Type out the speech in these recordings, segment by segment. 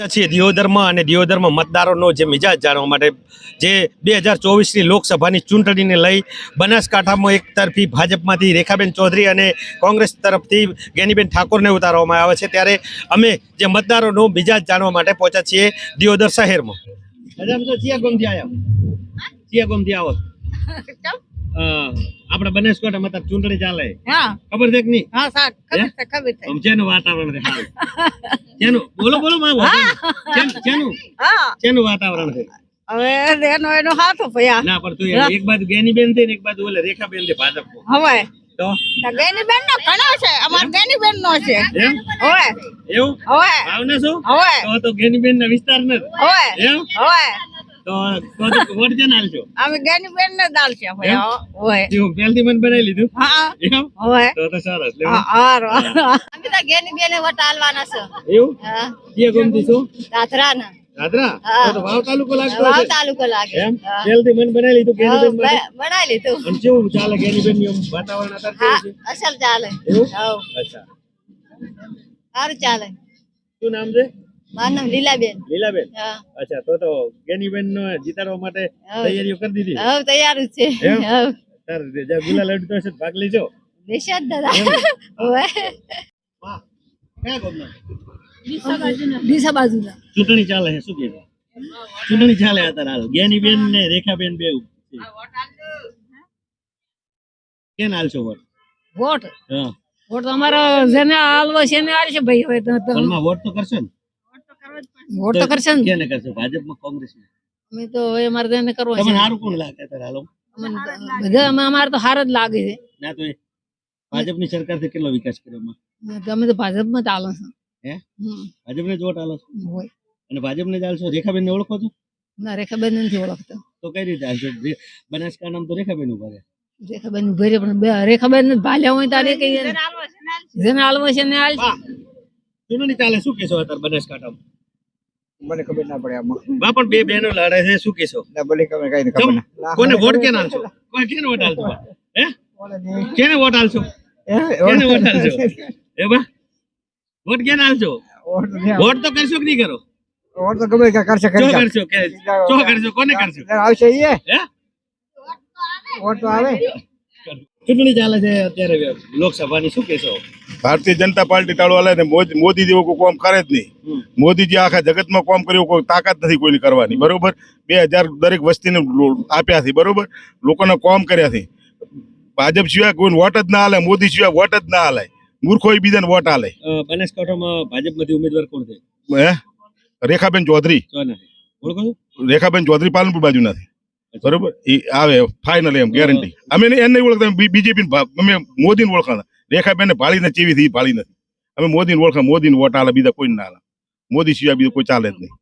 છીએ દિયોદરમાં અને દિયોદરમાં મતદારોનો જે મિજાજ જાણવા માટે જે 2024ની લોકસભાની ચૂંટણીને લઈ બનાસકાંઠામાં એક તરફી ભાજપમાંથી રેખાબેન ચૌધરી અને કોંગ્રેસ તરફથી ગેનીબેન ઠાકોરને ઉતારવામાં આવે છે, ત્યારે અમે જે મતદારોનો મિજાજ જાણવા માટે પહોંચ્યા છીએ દિયોદર શહેરમાં. આપણે બનાસકાંઠામાં તાર ચૂંટણી ચાલે, ખબર છે કે નહીં? જેનું વાતાવરણ છે હાલ, જેનું બોલો બોલો જેનું વાતાવરણ છે હવે એનો હાથ ભયા ના પણ તું એક બાજુ ગેનીબેન છે ને એક બાજુ ઓલે રેખાબેન છે ભાજપ હવે તો ગેનીબેન નો ઘણો છે, અમાર ગેનીબેન નો છે એમ હવે એવું હવે ભાવને શું હવે તો ગેનીબેન ના વિસ્તાર ને હવે એમ હવે તો વોટ જેને આલજો? અમે ગેનીબેન ને દાલ છે ભયા હવે તું પહેલથી મને બનાવી લીધું હા એમ હવે તો સરસ લે હારો અમે તો ગેનીબેન ને વટ આલવાના છે એવું હા કે ગમતી શું દાદરા ના દાદરા તો વાવ તાલુકો લાગતો વાવ છે તાલુકો લાગે એમ પહેલથી મને બનાવી લીધું ગેનીબેન માટે બનાવી લીધું અને કેવું ચાલે ગેનીબેન નું વાતાવરણ અત્યારે કેવું છે? અસલ ચાલે એવું હા અચ્છા સારું ચાલે. શું નામ છે? મારું નામ લીલાબેન. લીલાબેન હા અચ્છા તો ગેનીબેન નો જીતાડવા માટે તૈયારીઓ કરી દીધી? હવે તૈયાર જ છે. એમ? હવે સર જે ગુલાલ અડતો હશે ભાગ લેજો. નિશાદ દાદા હવે વાહ કયા ગામના? ડીસા બાજુના ચૂંટણી ચાલે છે, શું કે છે? ચૂંટણી ચાલે અત્યારે હાલ ગેનીબેન ને રેખાબેન બે કેને હાલશો વોટ? વોટ હા વોટ તો અમારા જેને હાલવો છે એને હાલશે ભાઈ. હવે તો પણ વોટ તો કરશો ને? વોટ તો કરશે ને. કેને કરશો? ભાજપમાં કોંગ્રેસમાં? અમે તો હવે અમારે જેને કરવો છે તમને સારું કોણ લાગે અત્યારે હાલો? બધા અમારે તો હાર જ લાગે છે. ના તો ભાજપની સરકારથી કેટલો વિકાસ કર્યો એમાં? અમે તો ભાજપમાં ચાલો છે. હે ભાજપને જ વોટ હાલો છો? હોય અને ભાજપને જ હાલશો? રેખાબેન ને ઓળખો છો? ના રેખાબેન નથી ઓળખતો. તો કઈ રીતે હાલશો? બનાસકાંઠામાં તો રેખાબેન ઉભા રહે. રેખાબેન ભરે પણ રેખાબેન ને ભાલ્યા હોય તારે કઈ જેને હાલવો છે એને હાલ. ચૂંટણી ચાલે, શું કેશો અત્યારે બનાસકાંઠામાં? મને ખબર ના પડે આમાં. બા પણ બે બહેનો લડે છે, શું કેશો? ના બોલી ખબર કઈ ખબર ના. કોને વોટ કેને હાલશો? કોઈ કેને વોટ હાલશો? હે કેને વોટ હાલશો? કેને વોટ હાલશો? એ બા વોટ કેને હાલશો? વોટ તો કરશો કે નહીં કરો? વોટ તો ગમે કે કરશે શું કરશો? કે શું કરશો? કોને કરશો? આવશે એ હે વોટ તો આવે. ચૂંટણી ચાલે છે અત્યારે લોકસભાની, શું કેશો? ભારતીય જનતા પાર્ટી તાળો હાલે ને મોદી જેવો કોઈ કામ કરે જ નહીં. મોદીજી આખા જગતમાં કામ કર્યું, કોઈ તાકાત નથી કોઈની કરવાની. બરોબર 2000 દરેક વસ્તીને આપ્યા છે, બરોબર લોકોને કામ કર્યા છે. ભાજપ સિવાય કોઈ વોટ જ ના હાલે, મોદી સિવાય વોટ જ ના હાલે. મૂર્ખો બીજાને વોટ હાલે. બનાસકાંઠામાં ભાજપમાંથી ઉમેદવાર કોણ છે? હે રેખાબેન ચૌધરી. ઓળખો છો? રેખાબેન ચૌધરી પાલનપુર બાજુ નથી, બરોબર એ આવે ફાઇનલ એમ ગેરંટી. અમે એને નહીં ઓળખતા, બીજેપી અમે મોદીને ઓળખાતા. રેખાબેન ભાળી ચેવી થી ભાળી નથી. અમે મોદીને ઓળખા, મોદીને વોટ હાલે, બીજા કોઈ ના હાલે. મોદી સિવાય બીજું કોઈ ચાલે જ નહીં.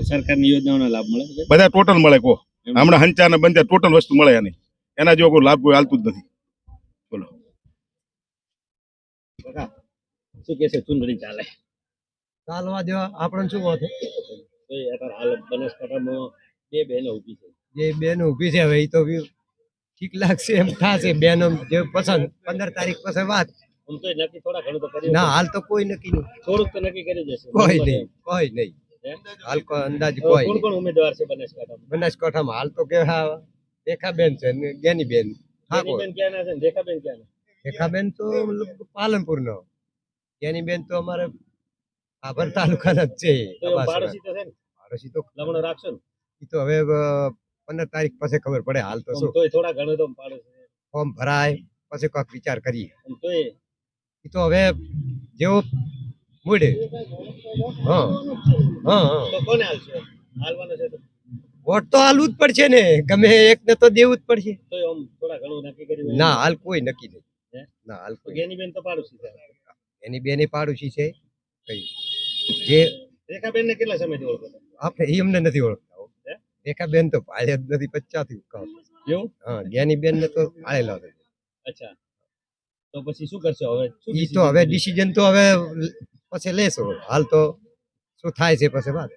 સરકારની યોજનાઓનો લાભ મળે બધા ટોટલ મળે. કો હમણાં હંચા ને બંચા ટોટલ વસ્તુ મળે નહીં. એના જેવો કોઈ લાભ કોઈ હાલતું જ નથી. બોલો શું કે છે? ચૂંટણી ચાલે, ચાલવા દેવા આપણને શું વાત હાલ બનાસકાંઠામાં બે બહેનો ઉભી છે. જે બેન ઉભી છે હવે એ તો ઠીક લાગશે એમ થશે. બેન જે પસંદ 15 તારીખ પછી વાત. આમ તો નક્કી થોડા ઘણું તો કર્યું ના હાલ તો કોઈ નક્કી નહીં. થોડુંક તો નક્કી કરી દેશે. કોઈ નહીં હાલ કોઈ અંદાજ કોઈ કોણ કોણ ઉમેદવાર છે બનાસકાંઠામાં? બનાસકાંઠામાં હાલ તો કે રેખાબેન છે ને ગેનીબેન ઠાકોર. ગેનીબેન ક્યાંના છે ને રેખાબેન ક્યાંના? રેખાબેન તો પાલનપુર નો. ગેનીબેન તો અમારે આભર તાલુકાના જ છે. તો પાડોશી તો છે ને? પાડોશી તો લમણો રાખશો ને? એ તો હવે 15 તારીખ પછી ખબર પડે. હાલ તો શું તોય થોડા ઘણું તો પાડોશી ફોર્મ ભરાય પછી કોઈક વિચાર કરીએ. તોય એ તો હવે જેવો મૂડે. હા તો કોને હાલશો? હાલવાનો છે તો વોટ તો હાલવું જ પડશે ને, ગમે એકને તો દેવું જ પડશે. તોય આમ થોડા ઘણું નક્કી કર્યું? ના હાલ કોઈ નક્કી નહીં. ના હાલ તો ગેનીબેન તો પાડોશી છે. એની બેને પાડોશી છે. કઈ જે રેખાબેન ને કેટલા સમયથી ઓળખો છો? આપણે એમને નથી ઓળખતા. રેખાબેન તો ભાળે જ નથી 50 થી એવું? હા ગેનીબેન ને તો ભાળેલા છે. અચ્છા તો પછી શું કરશો હવે? ઈ તો હવે ડિસિઝન તો હવે પછી લેશો. હાલ તો શું થાય છે પછી વાત.